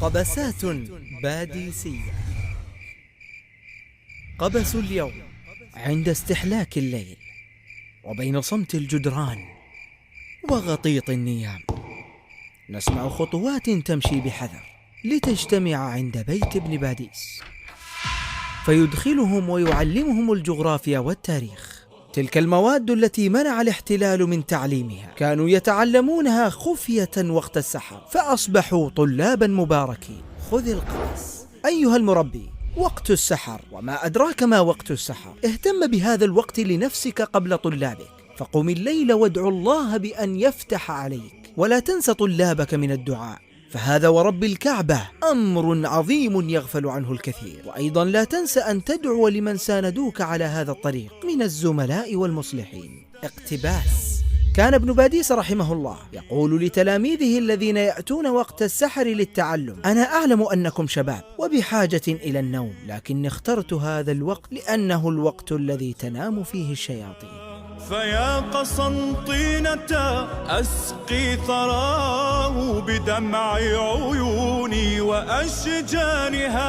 قبسات باديسية. قبس اليوم عند استحلاك الليل، وبين صمت الجدران وغطيط النيام نسمع خطوات تمشي بحذر لتجتمع عند بيت ابن باديس، فيدخلهم ويعلمهم الجغرافيا والتاريخ، تلك المواد التي منع الاحتلال من تعليمها. كانوا يتعلمونها خفية وقت السحر، فأصبحوا طلابا مباركين. خذ القبس أيها المربي، وقت السحر. وما أدراك ما وقت السحر؟ اهتم بهذا الوقت لنفسك قبل طلابك، فقم الليل وادعو الله بأن يفتح عليك، ولا تنس طلابك من الدعاء، فهذا ورب الكعبة أمر عظيم يغفل عنه الكثير. وأيضا لا تنس أن تدعو لمن ساندوك على هذا الطريق من الزملاء والمصلحين. اقتباس: كان ابن باديس رحمه الله يقول لتلاميذه الذين يأتون وقت السحر للتعلم: أنا أعلم أنكم شباب وبحاجة إلى النوم، لكن اخترت هذا الوقت لأنه الوقت الذي تنام فيه الشياطين. فيا قسنطينة أسقي ثراه بدمع عيوني وأشجانها.